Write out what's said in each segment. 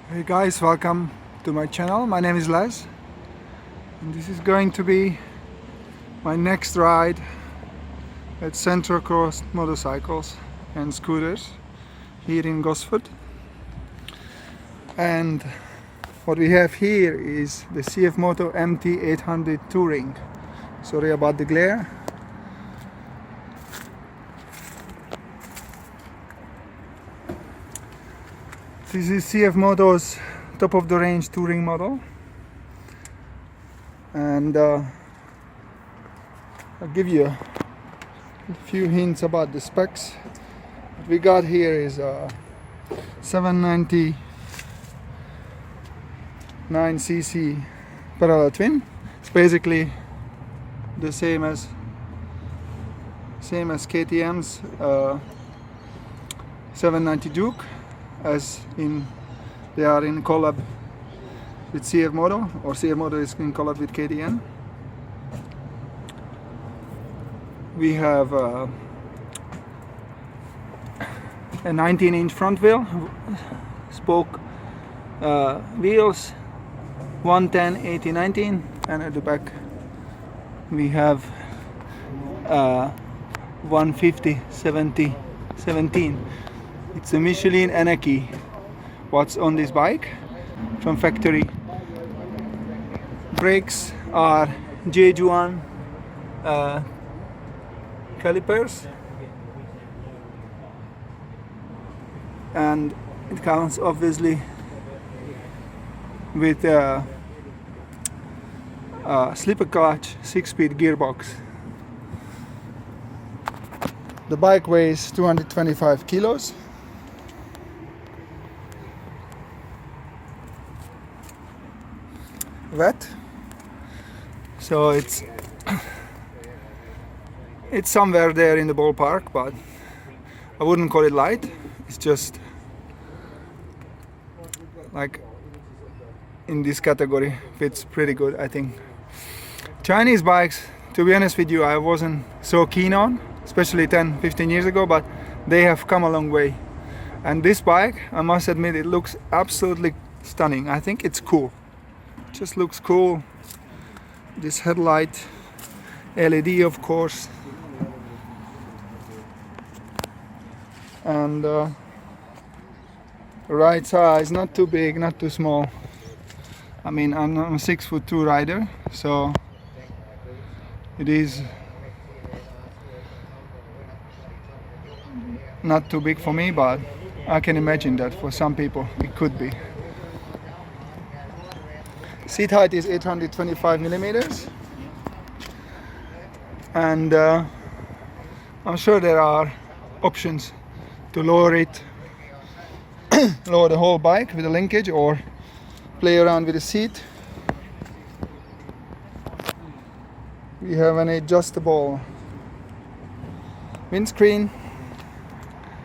Hey guys, welcome to my channel. My name is Les and this is going to be my next ride at Central Cross motorcycles and scooters here in Gosford. And what we have here is the CF Moto MT800 Touring. Sorry about the glare. This is CF Moto's top of the range touring model, and I'll give you a few hints about the specs. What we got here is a 799cc parallel twin. It's basically the same as KTM's 790 Duke, as in they are in collab with CF Moto, or CF Moto is in collab with KTM. We have a 19-inch front wheel, spoke wheels, 110, 80, 19, and at the back we have 150, 70, 17. It's a Michelin Anarchy. What's on this bike from factory. Brakes are Jejuan calipers, and it comes obviously with a slipper clutch 6-speed gearbox. The bike weighs 225 kilos. Wet, so it's somewhere there in the ballpark, but I wouldn't call it light. It's just like in this category, fits pretty good, I think. Chinese bikes, to be honest with you, I wasn't so keen on, especially 10-15 years ago, but they have come a long way. And this bike, I must admit, it looks absolutely stunning. I think it's cool. Just looks cool. This headlight, LED of course, and ride size, not too big, not too small. I mean, I'm a 6'2" rider, so it is not too big for me, but I can imagine that for some people it could be. Seat height is 825 millimeters, and I'm sure there are options to lower it, lower the whole bike with a linkage, or play around with the seat. We have an adjustable windscreen.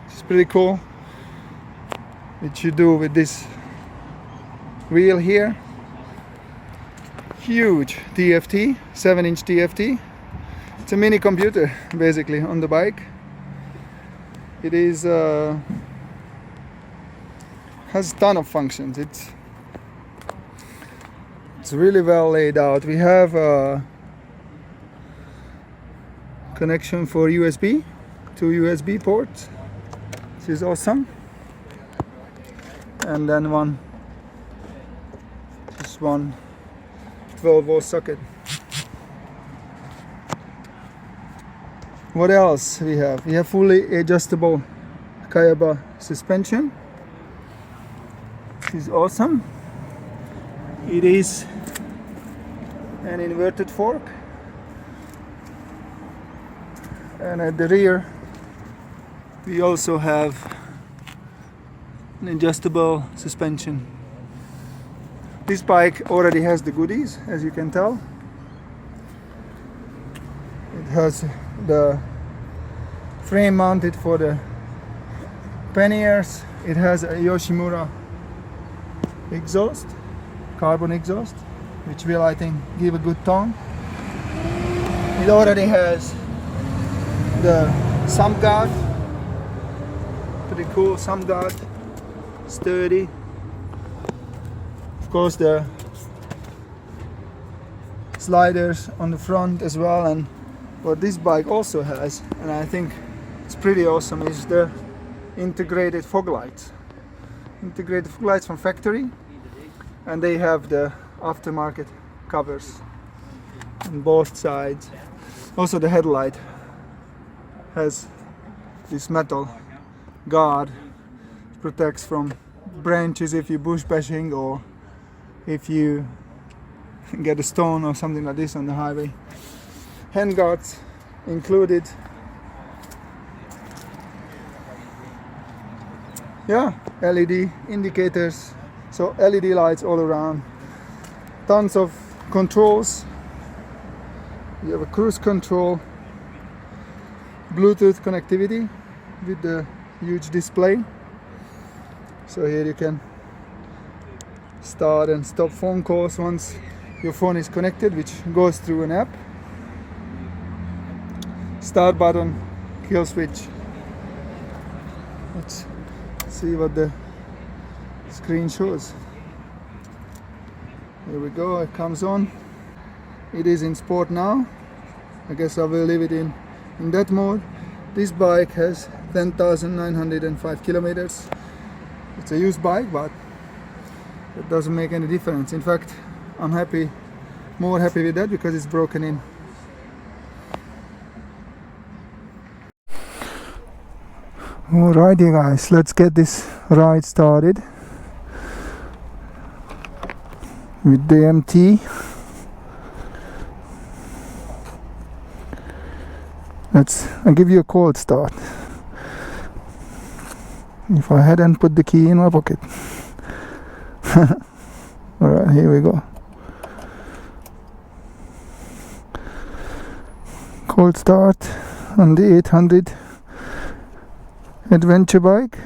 It's pretty cool, which you do with this wheel here. Huge TFT, 7-inch TFT. It's a mini computer basically on the bike. It is has a ton of functions. It's really well laid out. We have a connection for USB, 2 USB ports, which is awesome, and then one 12-volt socket. What else we have? We have fully adjustable Kayaba suspension. This is awesome. It is an inverted fork, and at the rear we also have an adjustable suspension. This bike already has the goodies, as you can tell. It has the frame mounted for the panniers. It has a Yoshimura exhaust, carbon exhaust, which will, I think, give a good tone. It already has the sump guard, pretty cool sump guard, sturdy. course the sliders on the front as well. And what this bike also has, and I think it's pretty awesome, is the integrated fog lights. Integrated fog lights from factory, and they have the aftermarket covers on both sides. Also the headlight has this metal guard, protects from branches if you bush bashing or if you get a stone or something like this on the highway. Hand guards included. Yeah, LED indicators, so LED lights all around. Tons of controls. You have a cruise control, Bluetooth connectivity with the huge display. So here you can start and stop phone calls once your phone is connected, which goes through an app. Start button, kill switch. Let's see what the screen shows. Here we go, it comes on. It is in sport now. I guess I will leave it in that mode. This bike has 10,905 kilometers. It's a used bike, but it doesn't make any difference. In fact, I'm more happy with that because it's broken in. Alrighty guys, let's get this ride started with the MT. I'll give you a cold start. If I hadn't put the key in my pocket. Alright, here we go. Cold start on the 800 adventure bike,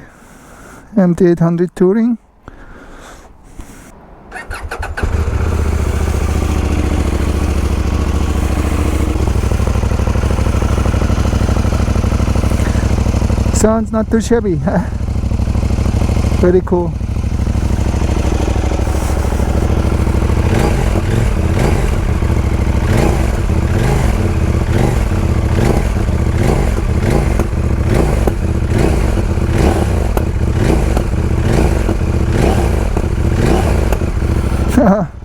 MT 800 Touring. Sounds not too shabby. Very cool.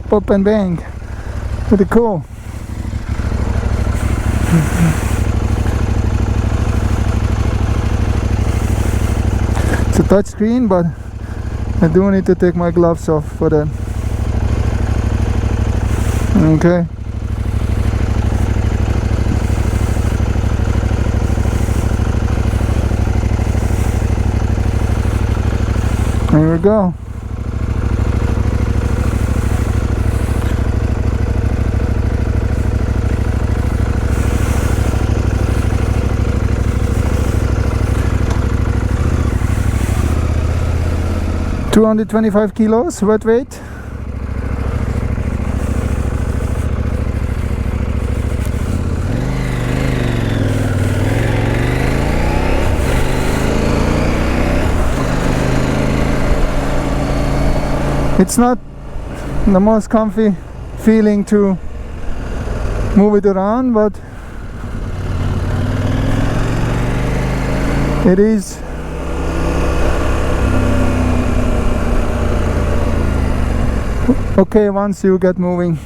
Pop and bang. Pretty cool. It's a touch screen, but I do need to take my gloves off for that. Okay. Here we go. $225 kilos wet weight. It's not the most comfy feeling to move it around, but it is okay once you get moving.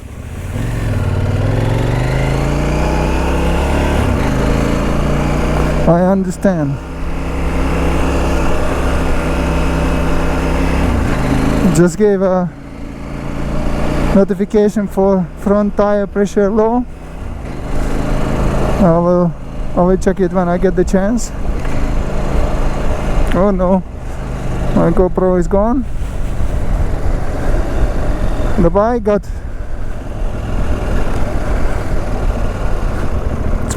I understand. Just gave a notification for front tire pressure low. I will check it when I get the chance. Oh no, my GoPro is gone. The bike got, let's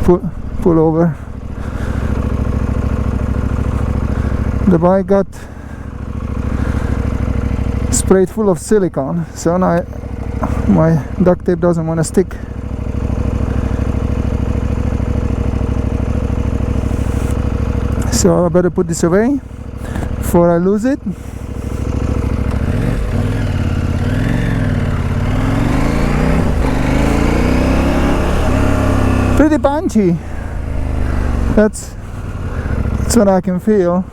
pull over. The bike got sprayed full of silicone, so now my duct tape doesn't want to stick. So I better put this away before I lose it. pretty punchy. That's what I can feel.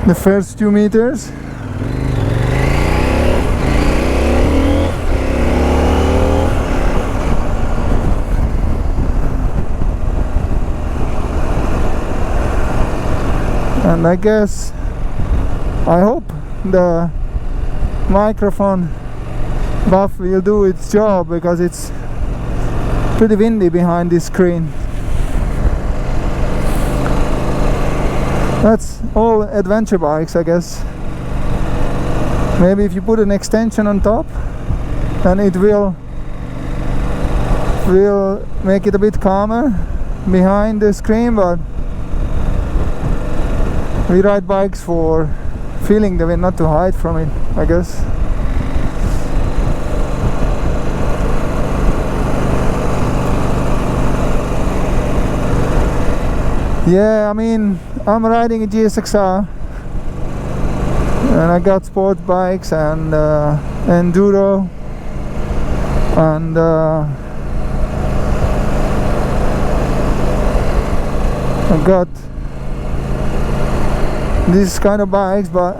The first 2 meters. And I guess, I hope the microphone buff will do its job, because it's pretty windy behind this screen. That's all adventure bikes, I guess. Maybe if you put an extension on top, then it will make it a bit calmer behind the screen, but we ride bikes for feeling the wind, not to hide from it, I guess. Yeah, I mean, I'm riding a GSXR, and I got sport bikes and enduro, and I got these kind of bikes, but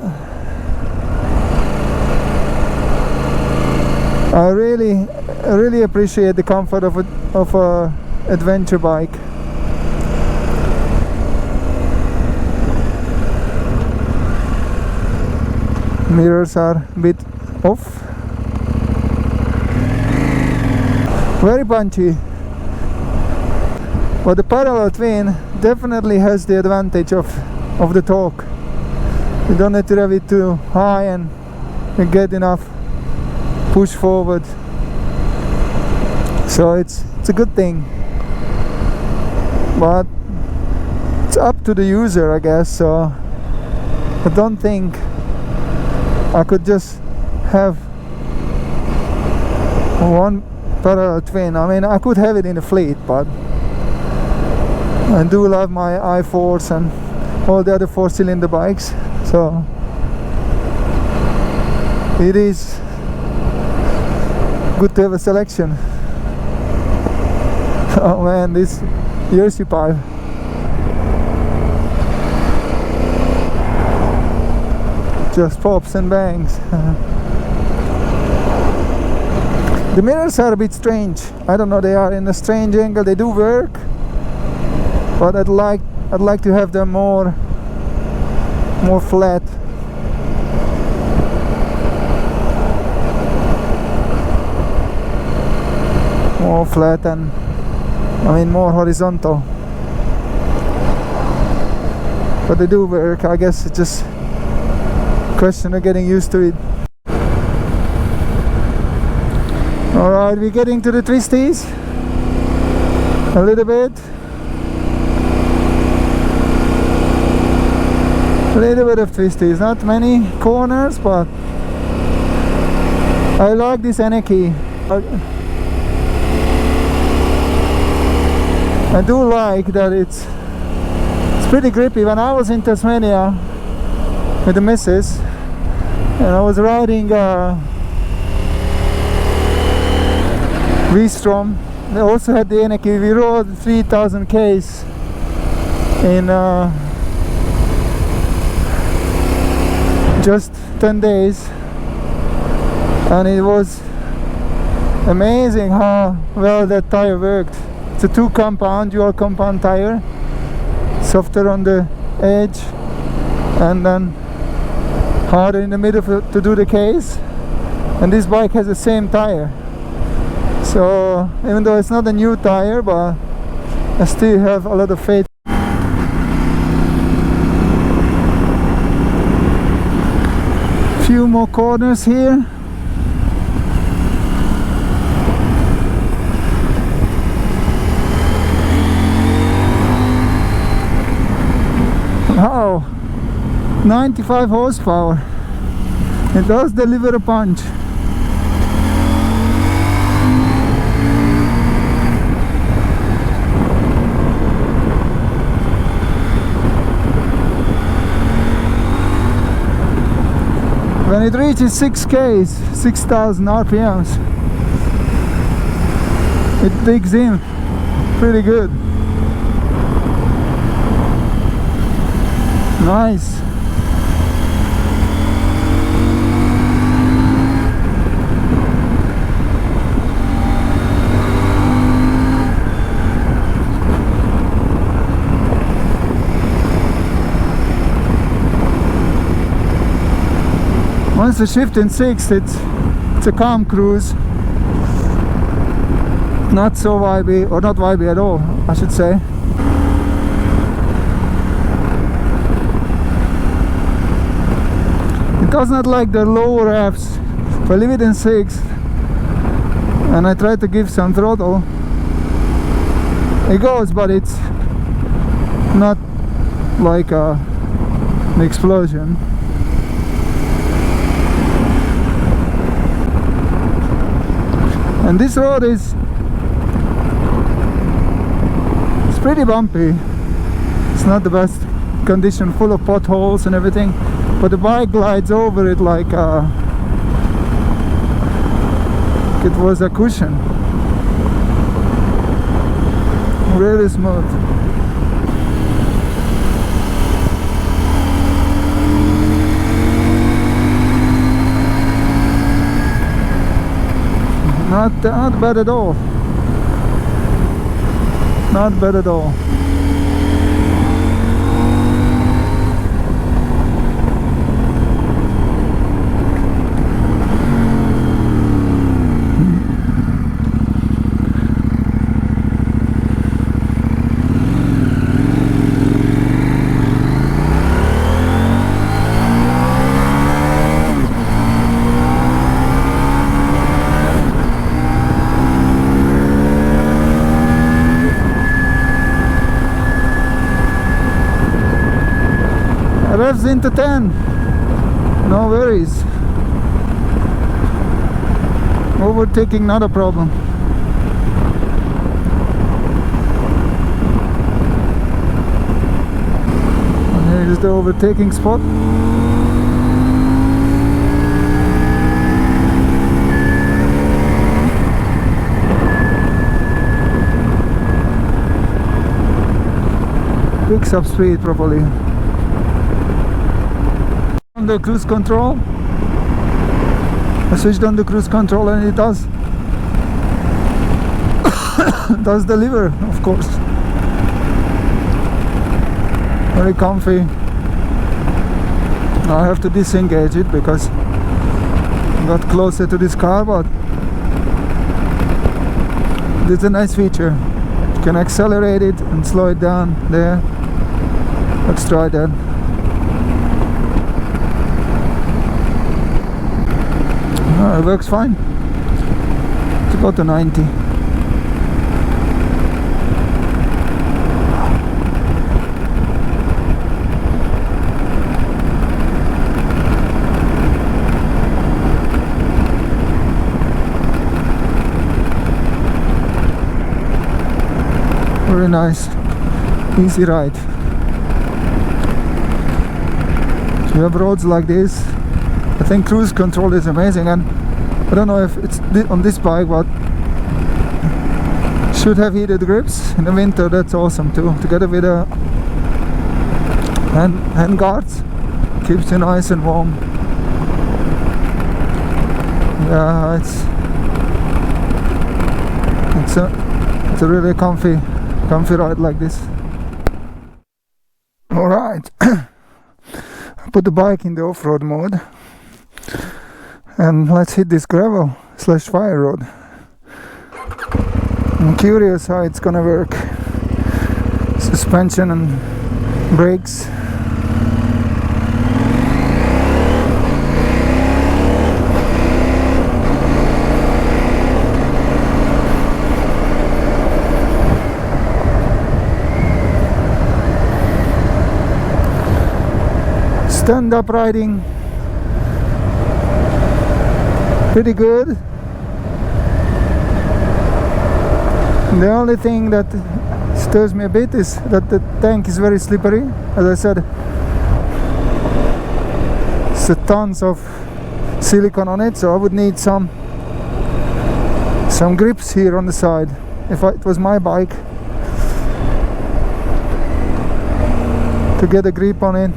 I really appreciate the comfort of a adventure bike. Mirrors are a bit off. Very punchy. But the parallel twin definitely has the advantage of the torque. You don't need to rev it too high, and you get enough push forward. So it's a good thing. But it's up to the user, I guess. So I don't think I could just have one parallel twin. I mean, I could have it in the fleet, but I do love my i4s and all the other 4-cylinder bikes, so it is good to have a selection. Oh man, this Jersey pipe. Just pops and bangs. The mirrors are a bit strange. I don't know, they are in a strange angle. They do work, but I'd like to have them more flat. More flat, and I mean more horizontal. But they do work. I guess it's just a question of getting used to it. Alright, we're getting to the twisties a little bit. A little bit of twisties, not many corners, but I like this anarchy. I do like that it's pretty grippy. When I was in Tasmania with the missus, and I was riding V-Strom, they also had the anarchy. We rode 3,000 Ks in just 10 days, and it was amazing how well that tire worked. It's a dual compound tire, softer on the edge and then harder in the middle to do the case, and this bike has the same tire. So even though it's not a new tire, but I still have a lot of faith. Few more corners here. Wow, 95 horsepower. It does deliver a punch. When it reaches 6Ks, 6,000 RPMs, it digs in. pretty good. Nice. Once the shift in 6, it's a calm cruise. Not so vibey, or not vibey at all, I should say. It does not like the low revs. If I leave it in 6 and I try to give some throttle, it goes, but it's not like an explosion. And this road is pretty bumpy. It's not the best condition, full of potholes and everything, but the bike glides over it like it was a cushion. Really smooth. Not bad at all. Not bad at all. Revs into 10, no worries. Overtaking not a problem. And here is the overtaking spot. Picks up speed properly. The cruise control. I switched on the cruise control and it does deliver, of course. Very comfy. Now I have to disengage it because I got closer to this car, but it's a nice feature. You can accelerate it and slow it down there. Let's try that. It works fine. Let's go to 90. Very nice, easy ride. So you have roads like this. I think cruise control is amazing, and I don't know if it's on this bike, but should have heated grips in the winter. That's awesome too, together with a hand guards. Keeps you nice and warm. Yeah, it's a really comfy ride like this. All right, I put the bike in the off-road mode. And let's hit this gravel / fire road. I'm curious how it's gonna work. Suspension and brakes. Stand-up riding. Pretty good. The only thing that stirs me a bit is that the tank is very slippery. As I said, it's tons of silicone on it, so I would need some grips here on the side. If it was my bike, to get a grip on it.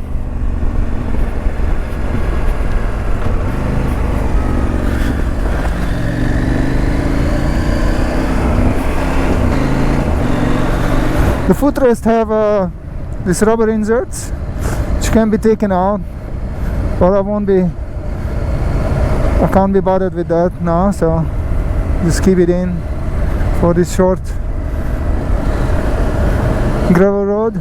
The footrests have these rubber inserts which can be taken out, but I can't be bothered with that now, so just keep it in for this short gravel road.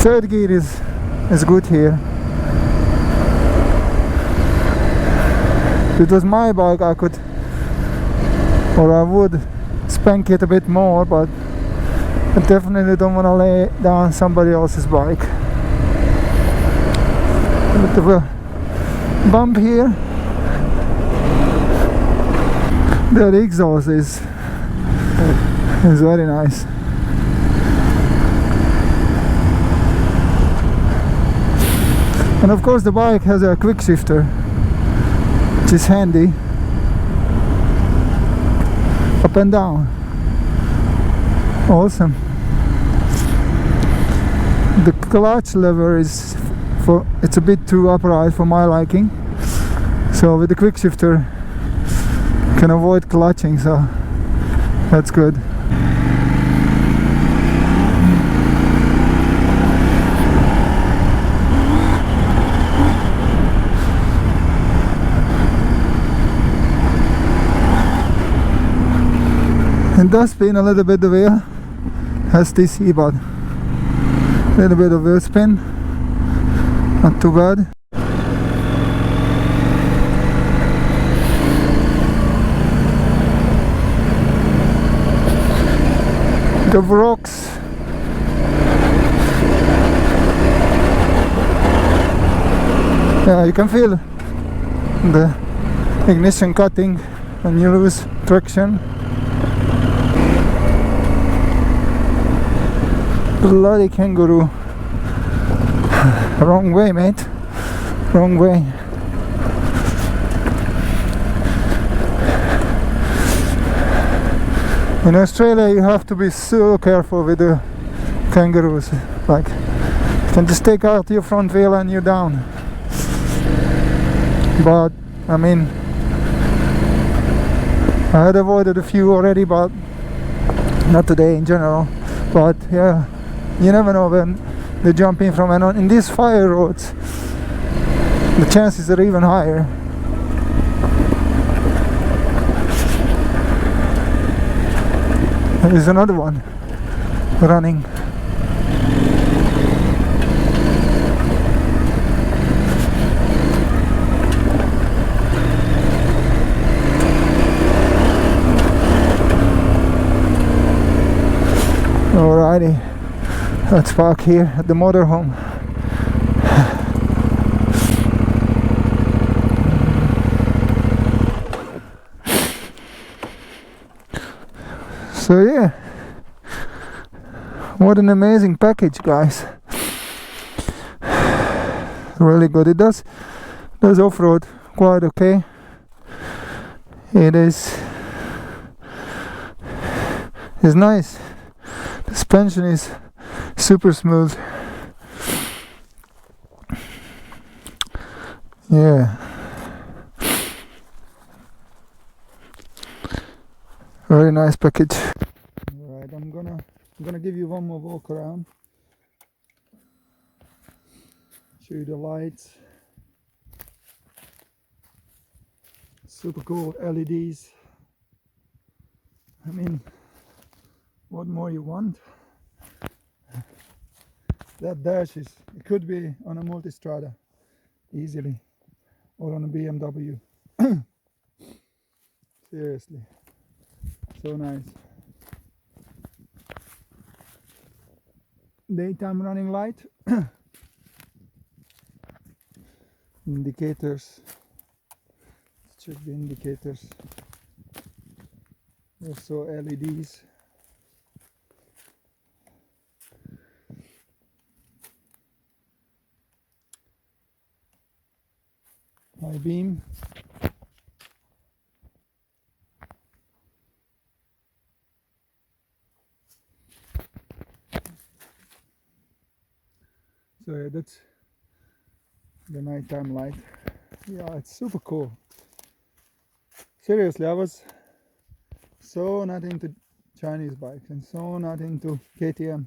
Third gear is good here. If it was my bike, I would spank it a bit more, but I definitely don't want to lay down somebody else's bike. A bit of a bump here. The exhaust is very nice. And of course the bike has a quick shifter, which is handy. Up and down. Awesome. The clutch lever it's a bit too upright for my liking. So with the quick shifter you can avoid clutching, so that's good. It does spin a little bit, the wheel has TC, but a little bit of wheel spin, not too bad. The rocks, yeah, you can feel the ignition cutting when you lose traction. Bloody kangaroo. Wrong way, mate. Wrong way. In Australia you have to be so careful with the kangaroos. Like, you can just take out your front wheel and you're down. But I mean, I had avoided a few already, but not today in general. But yeah, you never know when they jump in from, and in these fire roads the chances are even higher. There is another one running. Alrighty, let's park here at the motorhome. So yeah, what an amazing package, guys. Really good. It does off-road quite okay. It is nice. The suspension is super smooth. Yeah. Very nice package. Alright, I'm gonna give you one more walk around. Show you the lights. Super cool LEDs. I mean, what more you want? That dash it could be on a Multistrada easily, or on a BMW. Seriously, so nice. Daytime running light. Indicators. Let's check the indicators. Also LEDs. beam. So yeah, that's the nighttime light. Yeah, it's super cool. Seriously, I was so not into Chinese bikes and so not into KTM.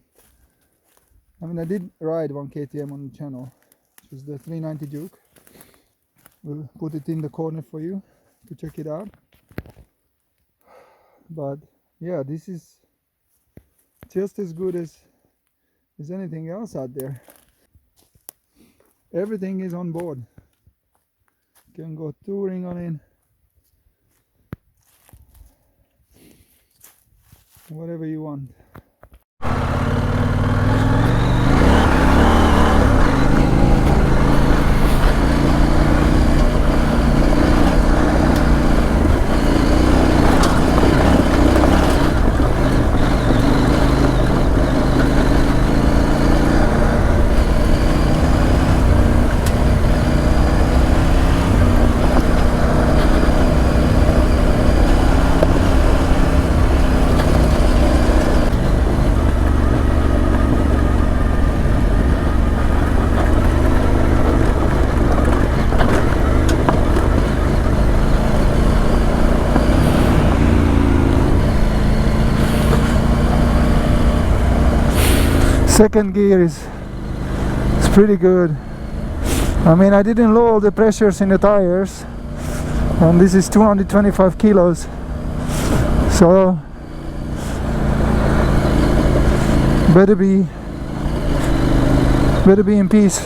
I mean, I did ride one KTM on the channel, which was the 390 Duke. We'll put it in the corner for you to check it out. But yeah, this is just as good as anything else out there. Everything is on board. You can go touring on it, whatever you want. Second gear is pretty good. I mean, I didn't lower the pressures in the tires, and this is 225 kilos, so better be in peace.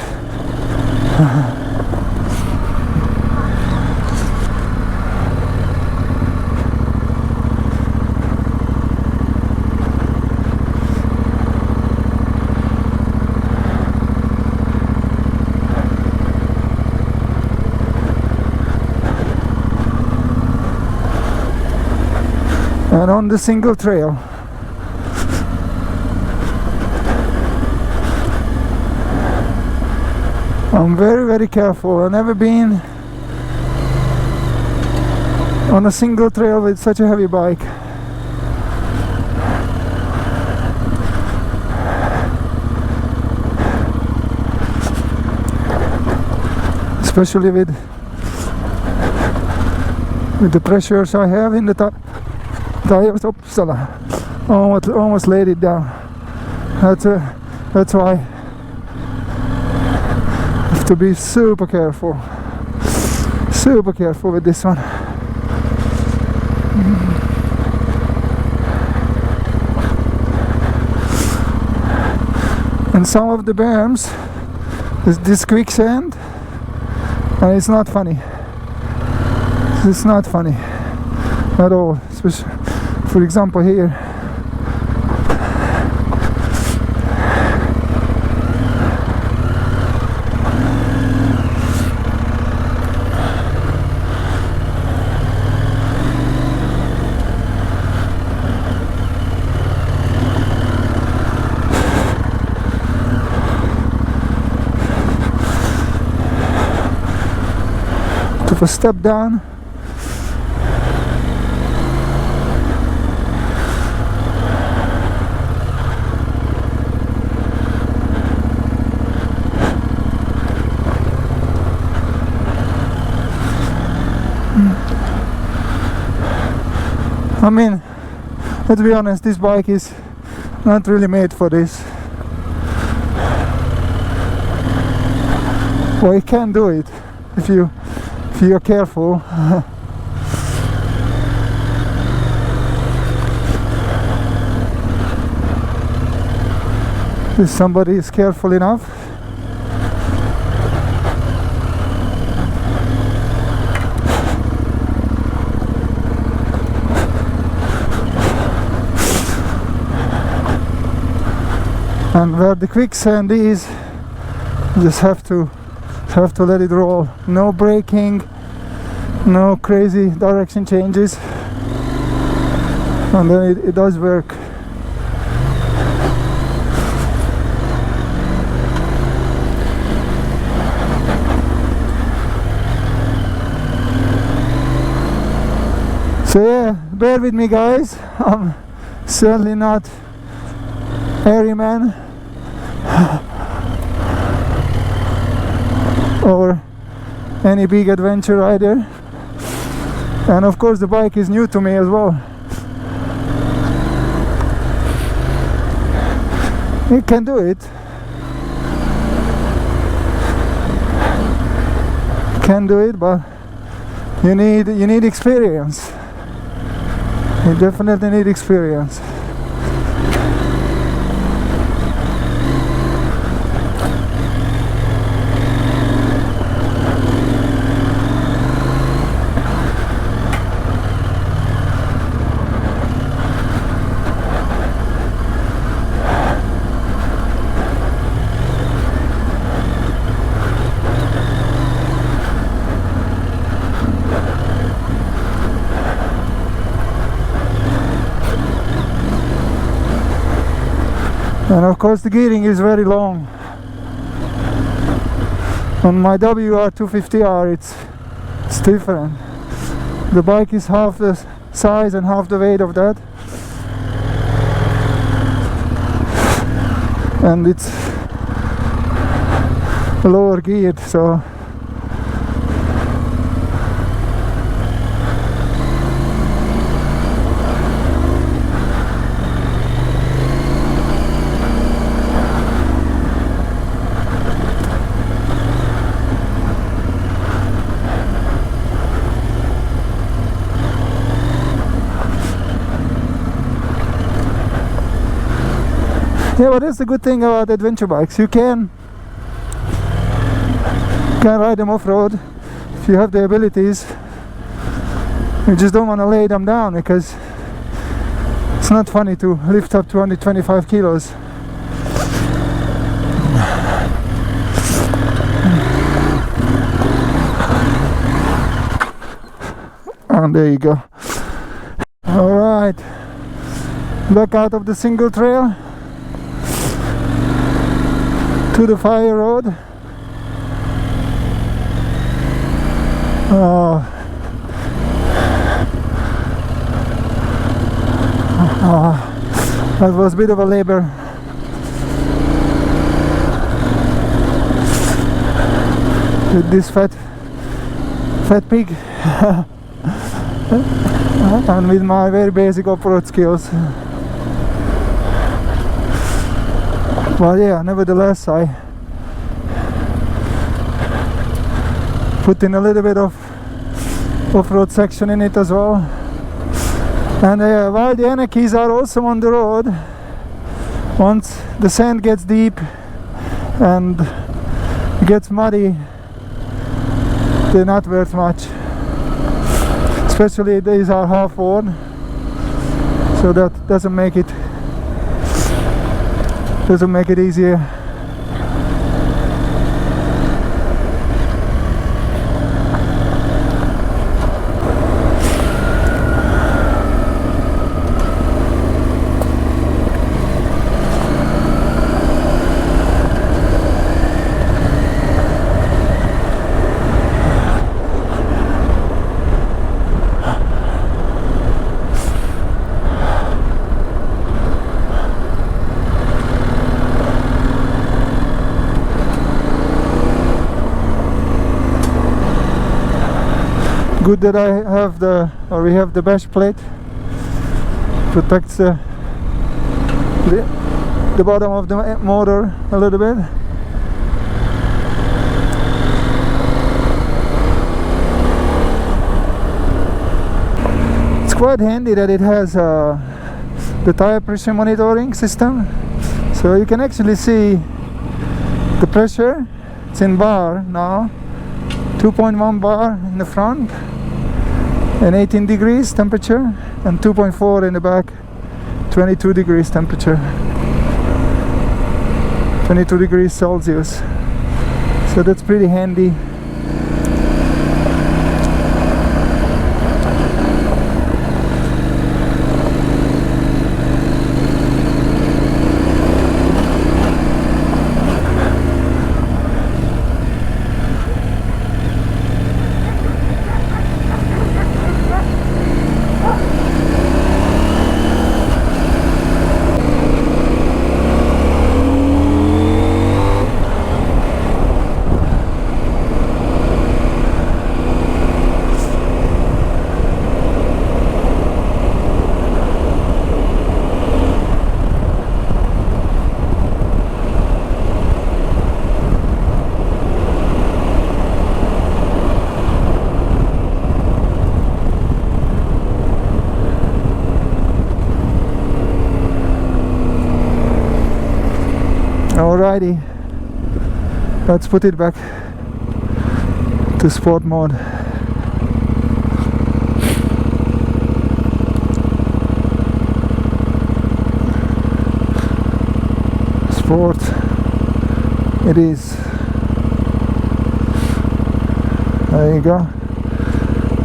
And on the single trail, I'm very careful. I've never been on a single trail with such a heavy bike. Especially with the pressures I have in the tires. Oops, almost laid it down. That's why I have to be super careful with this one. And some of the berms, this quicksand, and it's not funny. It's not funny at all. Especially, for example, here. Took a step down. I mean, let's be honest, this bike is not really made for this. Well, you can do it if you're careful. If somebody is careful enough. And where the quicksand is, you just have to let it roll. No braking, no crazy direction changes, and then it does work. So yeah, bear with me guys, I'm certainly not airy man or any big adventure rider, and of course the bike is new to me as well. You can do it. Can do it, but you need experience. You definitely need experience. And of course the gearing is very long. On my WR250R it's different. The bike is half the size and half the weight of that, and it's lower geared, so yeah, but that's the good thing about adventure bikes. You can ride them off-road if you have the abilities. You just don't want to lay them down because it's not funny to lift up 225 kilos. And there you go. Alright, back out of the single trail to the fire road. That was a bit of a labor. With this fat pig and with my very basic off-road skills. But yeah, nevertheless I put in a little bit of off-road section in it as well. And while the anarchies are also on the road, once the sand gets deep and gets muddy, they're not worth much. Especially these are half worn, so that doesn't make it easier. Good that we have the bash plate, protects the bottom of the motor a little bit. It's quite handy that it has the tire pressure monitoring system, so you can actually see the pressure. It's in bar now, 2.1 bar in the front and 18 degrees temperature, and 2.4 in the back, 22 degrees temperature, 22 degrees Celsius. So that's pretty handy. Alrighty, let's put it back to sport mode. Sport it is. There you go.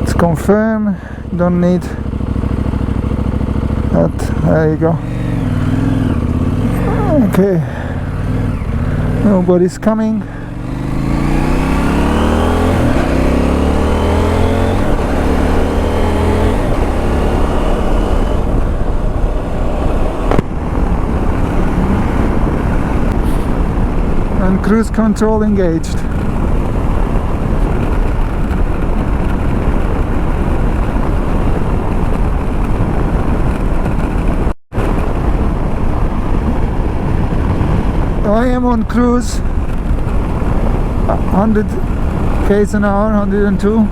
It's confirmed. Don't need that. There you go. Okay. Nobody's coming. And cruise control engaged. I am on cruise 100 km an hour, 102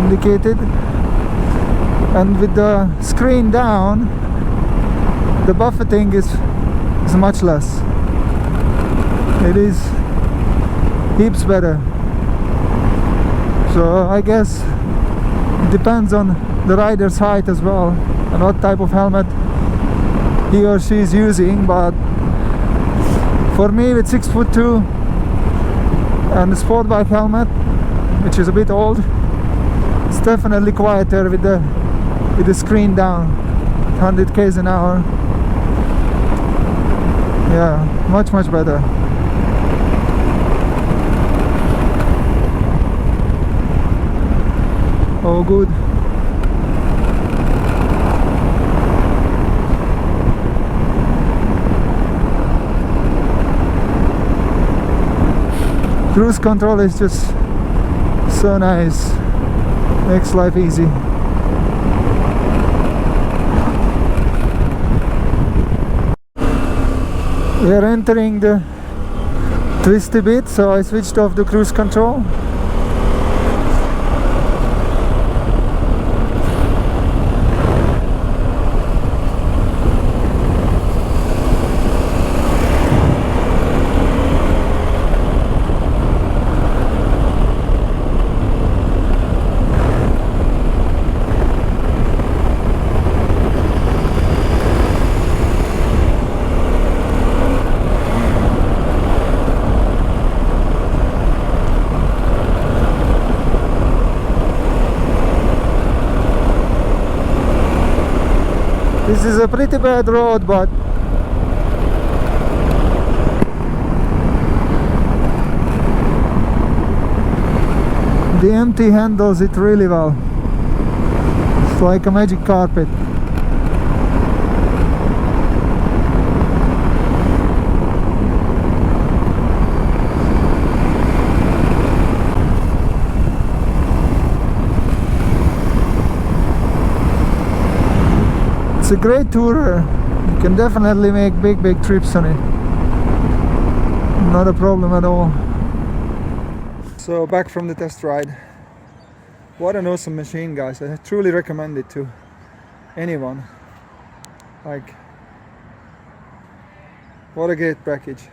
indicated, and with the screen down the buffeting is much less. It is heaps better. So I guess it depends on the rider's height as well and what type of helmet he or she is using, but for me with 6'2" and a sport bike helmet, which is a bit old, it's definitely quieter with the screen down, 100 km an hour. Yeah, much better. Oh, good. Cruise control is just so nice, makes life easy. We are entering the twisty bit, so I switched off the cruise control. This is a pretty bad road, but the empty handles it really well. It's like a magic carpet. It's a great tourer. You can definitely make big trips on it. Not a problem at all. So back from the test ride. What an awesome machine, guys. I truly recommend it to anyone. Like, what a great package.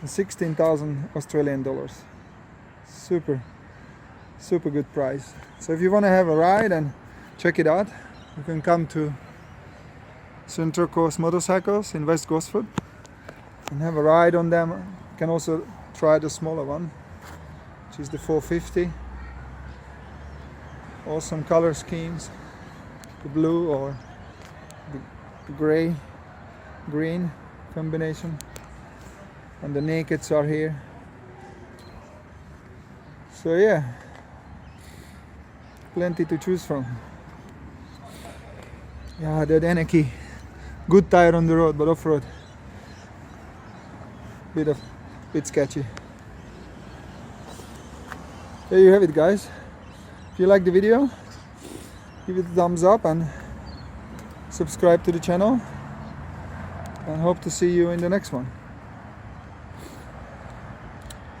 16,000 Australian dollars. Super good price. So if you want to have a ride and check it out, you can come to Central Coast Motorcycles in West Gosford and have a ride on them. You can also try the smaller one, which is the 450. Awesome color schemes, the blue or the green combination, and the nakeds are here. So yeah, plenty to choose from. Yeah, the Deneki, good tire on the road, but off-road bit sketchy. There you have it, guys. If you like the video, give it a thumbs up and subscribe to the channel, and hope to see you in the next one.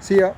See ya.